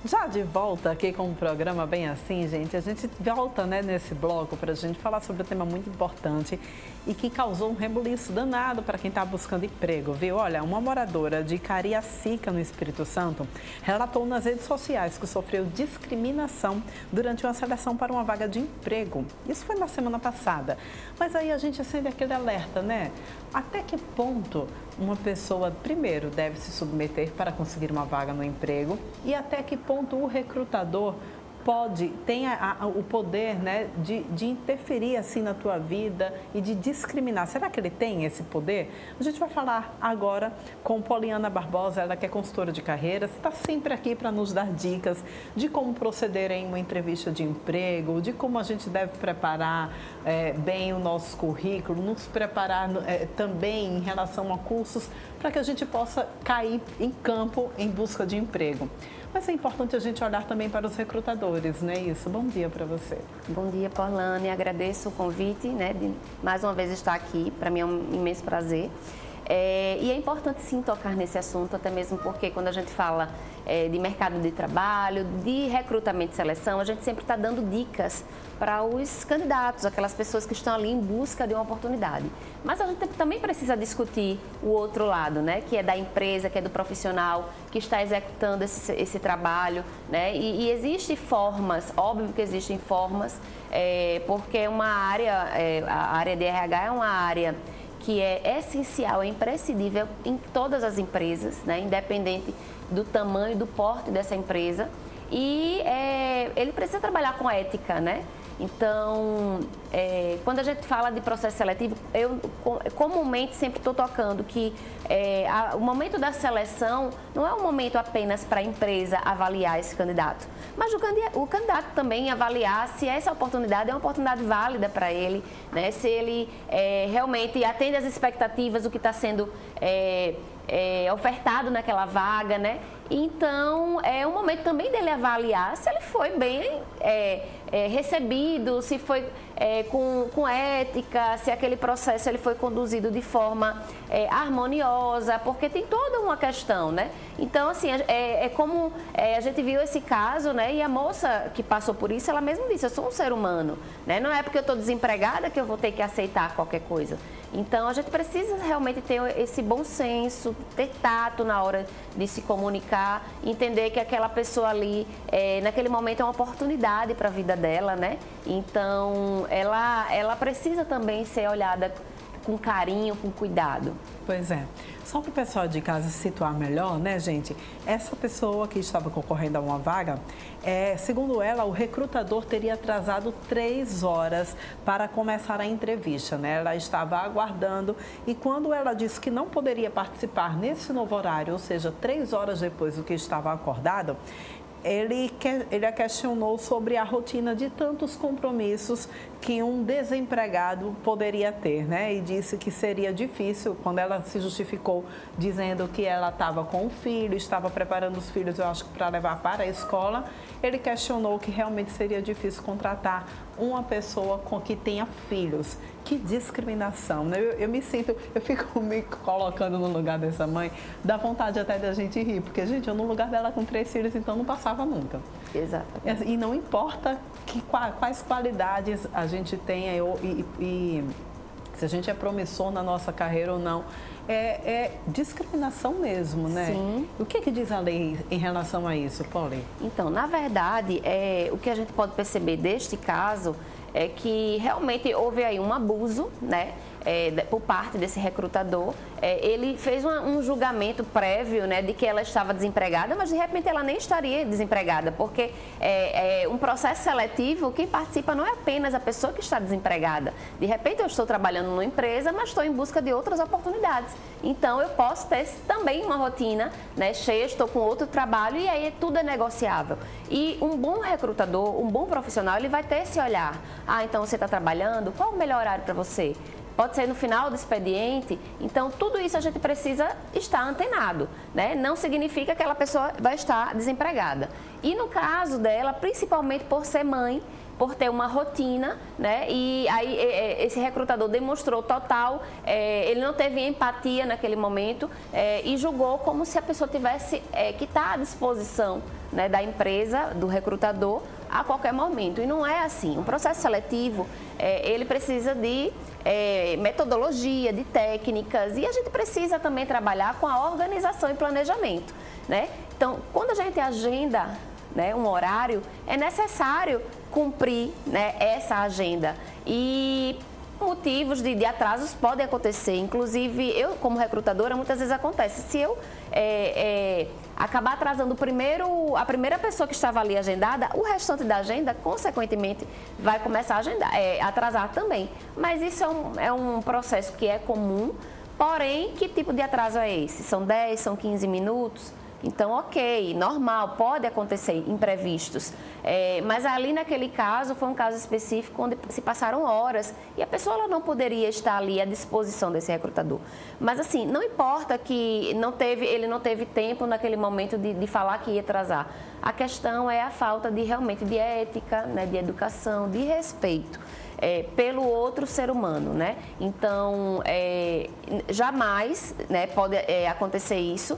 Já de volta aqui com um programa bem assim, gente, a gente volta, né, nesse bloco para a gente falar sobre um tema muito importante e que causou um rebuliço danado para quem está buscando emprego, viu? Olha, uma moradora de Cariacica, no Espírito Santo, relatou nas redes sociais que sofreu discriminação durante uma seleção para uma vaga de emprego. Isso foi na semana passada. Mas aí a gente acende aquele alerta, né? Até que ponto uma pessoa, primeiro, deve se submeter para conseguir uma vaga no emprego e até que ponto o recrutador tem o poder, né, de interferir assim na tua vida e de discriminar. Será que ele tem esse poder? A gente vai falar agora com Poliana Barbosa, ela que é consultora de carreiras, está sempre aqui para nos dar dicas de como proceder em uma entrevista de emprego, de como a gente deve preparar bem o nosso currículo, nos preparar também em relação a cursos para que a gente possa cair em campo em busca de emprego. Mas é importante a gente olhar também para os recrutadores, não é isso? Bom dia para você. Bom dia, Polane. Agradeço o convite, né, de mais uma vez estar aqui. Para mim é um imenso prazer. E é importante sim tocar nesse assunto, até mesmo porque quando a gente fala de mercado de trabalho, de recrutamento e seleção, a gente sempre está dando dicas para os candidatos, aquelas pessoas que estão ali em busca de uma oportunidade. Mas a gente também precisa discutir o outro lado, né? Que é da empresa, que é do profissional, que está executando esse trabalho, né? E existem formas, óbvio que existem formas, porque a área de RH é uma área que é essencial, é imprescindível em todas as empresas, né? Independente do tamanho, do porte dessa empresa. E ele precisa trabalhar com ética, né? Então, quando a gente fala de processo seletivo, eu comumente sempre estou tocando que o momento da seleção não é um momento apenas para a empresa avaliar esse candidato, mas o candidato também avaliar se essa oportunidade é uma oportunidade válida para ele, né? Se ele realmente atende às expectativas do que está sendo ofertado naquela vaga, né? Então, é um momento também dele avaliar se ele foi bem recebido, se foi com ética, se aquele processo ele foi conduzido de forma harmoniosa, porque tem toda uma questão, né? Então, assim, como a gente viu esse caso, né? E a moça que passou por isso, ela mesma disse, eu sou um ser humano, né? Não é porque eu estou desempregada que eu vou ter que aceitar qualquer coisa. Então, a gente precisa realmente ter esse bom senso, ter tato na hora de se comunicar, entender que aquela pessoa ali, naquele momento, é uma oportunidade para a vida dela, né? Então, ela precisa também ser olhada com carinho, com cuidado. Pois é. Só para o pessoal de casa se situar melhor, né, gente? Essa pessoa que estava concorrendo a uma vaga, segundo ela, o recrutador teria atrasado 3 horas para começar a entrevista, né? Ela estava aguardando e quando ela disse que não poderia participar nesse novo horário, ou seja, 3 horas depois do que estava acordado, ele a questionou sobre a rotina de tantos compromissos que um desempregado poderia ter, né? E disse que seria difícil, quando ela se justificou, dizendo que ela estava com o filho, estava preparando os filhos, eu acho que para levar para a escola, ele questionou que realmente seria difícil contratar uma pessoa que tenha filhos. Que discriminação, né? Eu fico me colocando no lugar dessa mãe, dá vontade até da gente rir, porque, gente, eu no lugar dela com 3 filhos, então não passava nunca. Exato. E não importa quais qualidades a gente tenha e se a gente é promissor na nossa carreira ou não, é discriminação mesmo, né? Sim. O que diz a lei em relação a isso, Polly? Então, na verdade, o que a gente pode perceber deste caso é que realmente houve aí um abuso, né? Por parte desse recrutador. Ele fez um julgamento prévio, né, de que ela estava desempregada, mas de repente ela nem estaria desempregada, porque um processo seletivo, quem participa não é apenas a pessoa que está desempregada. De repente eu estou trabalhando numa empresa, mas estou em busca de outras oportunidades. Então eu posso ter também uma rotina, né, cheia, estou com outro trabalho e aí tudo é negociável. E um bom recrutador, um bom profissional, ele vai ter esse olhar. Ah, então você está trabalhando? Qual o melhor horário para você? Pode ser no final do expediente, então tudo isso a gente precisa estar antenado, né? Não significa que aquela pessoa vai estar desempregada. E no caso dela, principalmente por ser mãe, por ter uma rotina, né? E aí esse recrutador demonstrou total, ele não teve empatia naquele momento e julgou como se a pessoa tivesse que estar à disposição né, da empresa, do recrutador, a qualquer momento. E não é assim. O processo seletivo, ele precisa de metodologia, de técnicas, e a gente precisa também trabalhar com a organização e planejamento, né? Então, quando a gente agenda, né, um horário, é necessário cumprir, né, essa agenda. E motivos de atrasos podem acontecer. Inclusive, eu, como recrutadora, muitas vezes acontece. Se eu acabar atrasando a primeira pessoa que estava ali agendada, o restante da agenda, consequentemente, vai começar a atrasar também. Mas isso é um processo que é comum. Porém, que tipo de atraso é esse? São 10, são 15 minutos? Então, ok, normal, pode acontecer imprevistos. Mas ali naquele caso, foi um caso específico onde se passaram horas e a pessoa ela não poderia estar ali à disposição desse recrutador. Mas assim, não importa que ele não teve tempo naquele momento de falar que ia atrasar. A questão é a falta realmente de ética, né, de educação, de respeito. Pelo outro ser humano, né? Então, jamais, né, pode acontecer isso.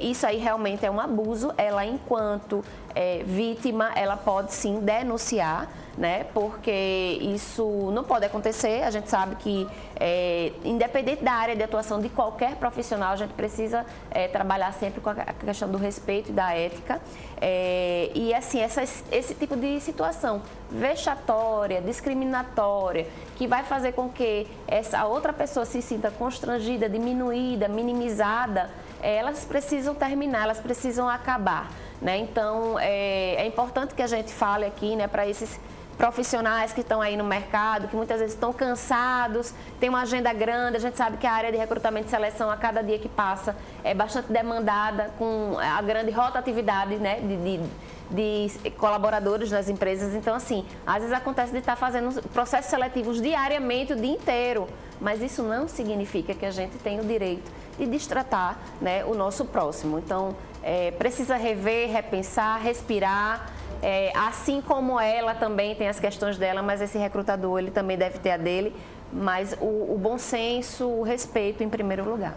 Isso aí realmente é um abuso. Ela, enquanto vítima, ela pode sim denunciar, né? Porque isso não pode acontecer. A gente sabe que, independente da área de atuação de qualquer profissional, a gente precisa trabalhar sempre com a questão do respeito e da ética. E assim, esse tipo de situação vexatória, discriminatória, que vai fazer com que essa outra pessoa se sinta constrangida, diminuída, minimizada, elas precisam terminar, elas precisam acabar, né? Então, é importante que a gente fale aqui, né, para esses profissionais que estão aí no mercado, que muitas vezes estão cansados, tem uma agenda grande. A gente sabe que a área de recrutamento e seleção, a cada dia que passa, é bastante demandada, com a grande rotatividade, né, de colaboradores nas empresas. Então, assim, às vezes acontece de estar fazendo processos seletivos diariamente, o dia inteiro, mas isso não significa que a gente tem o direito de destratar, né, o nosso próximo. Então, precisa rever, repensar, respirar. Assim como ela também tem as questões dela, mas esse recrutador, ele também deve ter a dele, mas o bom senso, o respeito em primeiro lugar.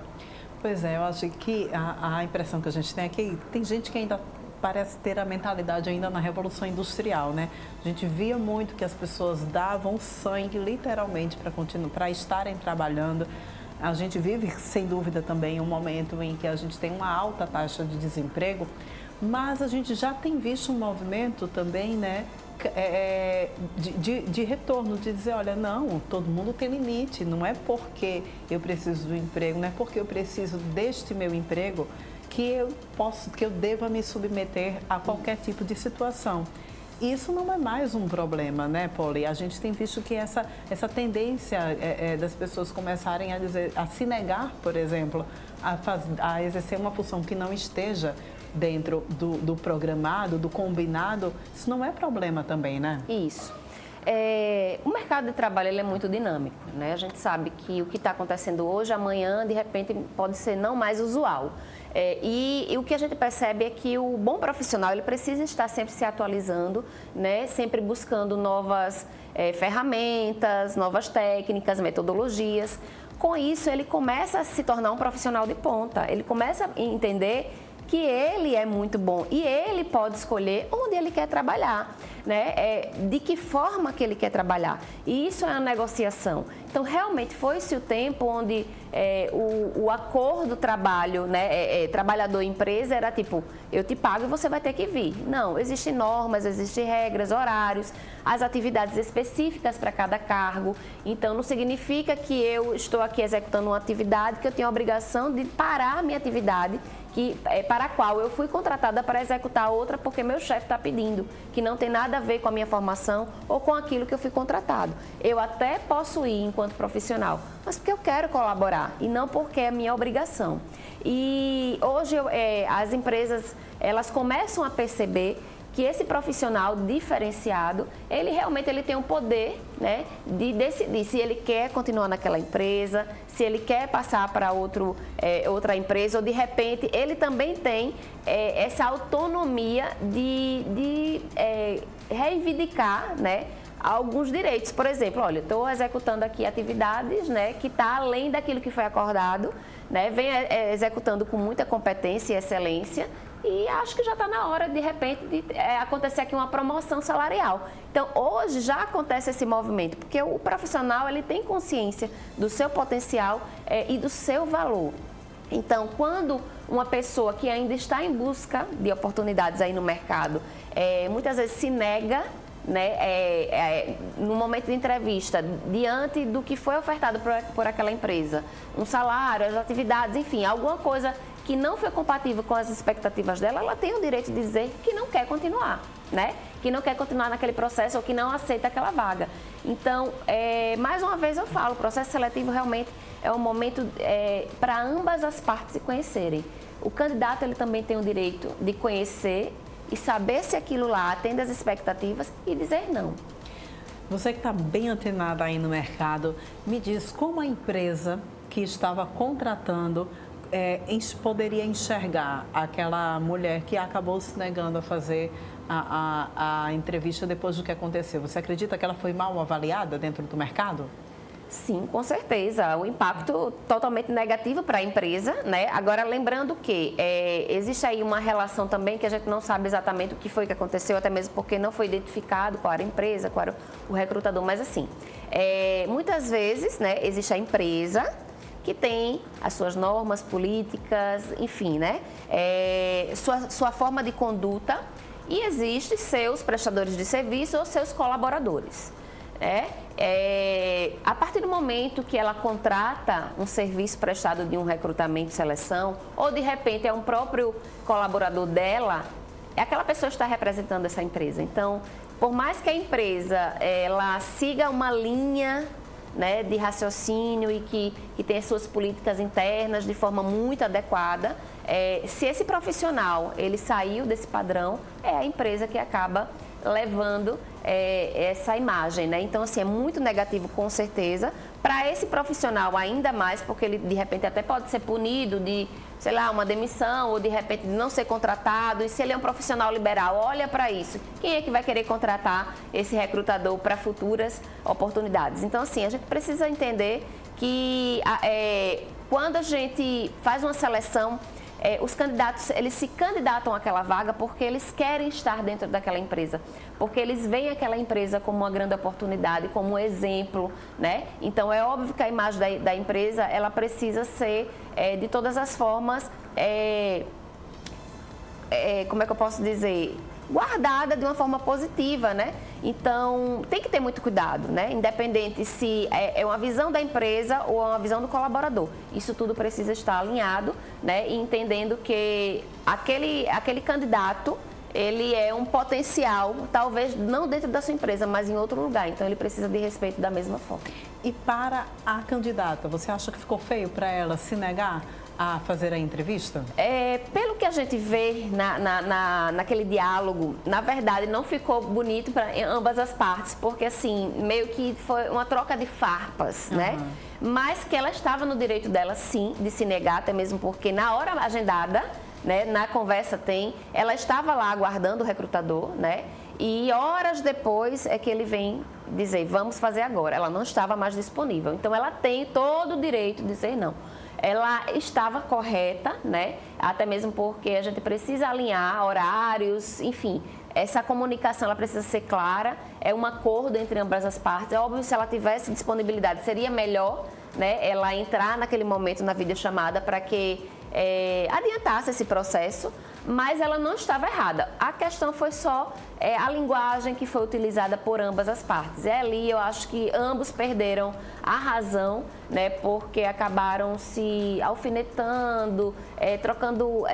Pois é, eu acho que a impressão que a gente tem é que tem gente que ainda parece ter a mentalidade ainda na Revolução Industrial, né? A gente via muito que as pessoas davam sangue, literalmente, para estarem trabalhando. A gente vive, sem dúvida, também um momento em que a gente tem uma alta taxa de desemprego, mas a gente já tem visto um movimento também, né, de retorno, de dizer, olha, não, todo mundo tem limite, não é porque eu preciso do emprego, não é porque eu preciso deste meu emprego que eu deva me submeter a qualquer tipo de situação. Isso não é mais um problema, né, Poli? A gente tem visto que essa tendência das pessoas começarem a se negar, por exemplo, a exercer uma função que não esteja dentro do programado, do combinado, isso não é problema também, né? Isso. O mercado de trabalho ele é muito dinâmico, né? A gente sabe que o que está acontecendo hoje, amanhã, de repente, pode ser não mais usual. E o que a gente percebe é que o bom profissional ele precisa estar sempre se atualizando, né? Sempre buscando novas ferramentas, novas técnicas, metodologias. Com isso, ele começa a se tornar um profissional de ponta. Ele começa a entender que ele é muito bom e ele pode escolher onde ele quer trabalhar, né? De que forma que ele quer trabalhar. E isso é uma negociação. Então, realmente, foi-se o tempo onde o acordo trabalho, né, trabalhador-empresa era tipo, eu te pago e você vai ter que vir. Não, existem normas, existem regras, horários, as atividades específicas para cada cargo. Então, não significa que eu estou aqui executando uma atividade que eu tenho a obrigação de parar a minha atividade para a qual eu fui contratada para executar outra porque meu chefe está pedindo, que não tem nada a ver com a minha formação ou com aquilo que eu fui contratado. Eu até posso ir enquanto profissional, mas porque eu quero colaborar e não porque é minha obrigação. E hoje as empresas elas começam a perceber que esse profissional diferenciado, ele realmente tem o poder, né, de decidir se ele quer continuar naquela empresa, se ele quer passar para outra empresa, ou de repente ele também tem essa autonomia de reivindicar, né, alguns direitos. Por exemplo, olha, estou executando aqui atividades, né, que está além daquilo que foi acordado, né, vem executando com muita competência e excelência, e acho que já está na hora, de repente, de acontecer aqui uma promoção salarial. Então, hoje já acontece esse movimento, porque o profissional ele tem consciência do seu potencial e do seu valor. Então, quando uma pessoa que ainda está em busca de oportunidades aí no mercado, muitas vezes se nega, né, no momento de entrevista, diante do que foi ofertado por aquela empresa, um salário, as atividades, enfim, alguma coisa que não foi compatível com as expectativas dela, ela tem o direito de dizer que não quer continuar, né? Que não quer continuar naquele processo ou que não aceita aquela vaga. Então, mais uma vez eu falo, o processo seletivo realmente é um momento para ambas as partes se conhecerem. O candidato ele também tem o direito de conhecer e saber se aquilo lá atende às expectativas e dizer não. Você que está bem antenada aí no mercado, me diz como a empresa que estava contratando poderia enxergar aquela mulher que acabou se negando a fazer a entrevista depois do que aconteceu. Você acredita que ela foi mal avaliada dentro do mercado? Sim, com certeza. O impacto totalmente negativo para a empresa, né? Agora, lembrando que existe aí uma relação também que a gente não sabe exatamente o que foi que aconteceu, até mesmo porque não foi identificado qual era a empresa, qual era o recrutador, mas assim, muitas vezes, né, existe a empresa que tem as suas normas políticas, enfim, né? Sua forma de conduta, e existem seus prestadores de serviço ou seus colaboradores. A partir do momento que ela contrata um serviço prestado de um recrutamento e seleção, ou de repente é um próprio colaborador dela, aquela pessoa está representando essa empresa. Então, por mais que a empresa ela siga uma linha, né, de raciocínio e que tem as suas políticas internas de forma muito adequada, se esse profissional ele saiu desse padrão, é a empresa que acaba levando essa imagem, né? Então, assim, é muito negativo, com certeza, para esse profissional ainda mais, porque ele, de repente, até pode ser punido de, sei lá, uma demissão ou, de repente, de não ser contratado. E se ele é um profissional liberal, olha para isso. Quem é que vai querer contratar esse recrutador para futuras oportunidades? Então, assim, a gente precisa entender que quando a gente faz uma seleção, os candidatos, eles se candidatam àquela vaga porque eles querem estar dentro daquela empresa, porque eles veem aquela empresa como uma grande oportunidade, como um exemplo, né? Então, é óbvio que a imagem da empresa, ela precisa ser, de todas as formas, como é que eu posso dizer, guardada de uma forma positiva, né? Então, tem que ter muito cuidado, né? Independente se é uma visão da empresa ou é uma visão do colaborador. Isso tudo precisa estar alinhado, né? E entendendo que aquele candidato, ele é um potencial, talvez não dentro da sua empresa, mas em outro lugar. Então, ele precisa de respeito da mesma forma. E para a candidata, você acha que ficou feio para ela se negar a fazer a entrevista? Pelo que a gente vê naquele diálogo, na verdade não ficou bonito para ambas as partes, porque assim, meio que foi uma troca de farpas, né? Mas que ela estava no direito dela, sim, de se negar, até mesmo porque na hora agendada, né, na conversa ela estava lá aguardando o recrutador, né? E horas depois é que ele vem dizer, vamos fazer agora. Ela não estava mais disponível, então ela tem todo o direito de dizer não. Ela estava correta, né? Até mesmo porque a gente precisa alinhar horários, enfim. Essa comunicação ela precisa ser clara, é um acordo entre ambas as partes. É óbvio que se ela tivesse disponibilidade, seria melhor, né, ela entrar naquele momento na videochamada para que adiantasse esse processo, mas ela não estava errada. A questão foi só a linguagem que foi utilizada por ambas as partes. Ali eu acho que ambos perderam a razão, né, porque acabaram se alfinetando, trocando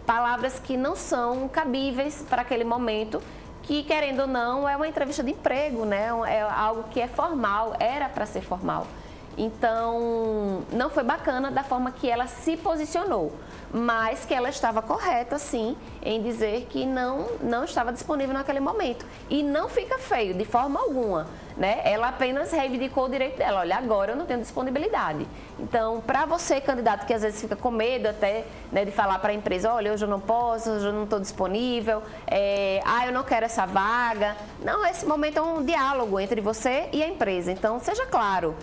palavras que não são cabíveis para aquele momento, que, querendo ou não, é uma entrevista de emprego, né? É algo que é formal, era para ser formal. Então, não foi bacana da forma que ela se posicionou, mas que ela estava correta, sim, em dizer que não estava disponível naquele momento. E não fica feio, de forma alguma, né? Ela apenas reivindicou o direito dela. Olha, agora eu não tenho disponibilidade. Então, para você, candidato, que às vezes fica com medo até, né, de falar para a empresa, olha, hoje eu não posso, hoje eu não estou disponível, eu não quero essa vaga. Não, esse momento é um diálogo entre você e a empresa. Então, seja claro.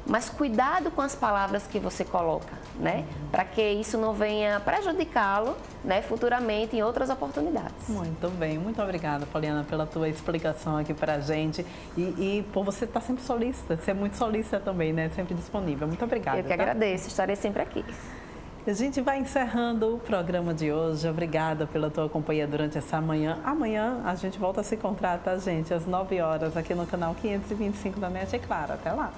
Mas cuidado com as palavras que você coloca, né? Para que isso não venha prejudicá-lo, né, futuramente em outras oportunidades. Muito bem, muito obrigada, Poliana, pela tua explicação aqui para a gente e por você estar sempre solícita, ser muito solícita também, né? Sempre disponível. Muito obrigada. Eu que agradeço, estarei sempre aqui. A gente vai encerrando o programa de hoje. Obrigada pela tua companhia durante essa manhã. Amanhã a gente volta a se encontrar, tá, gente? Às 9 horas aqui no canal 525 da NET, é claro. Até lá.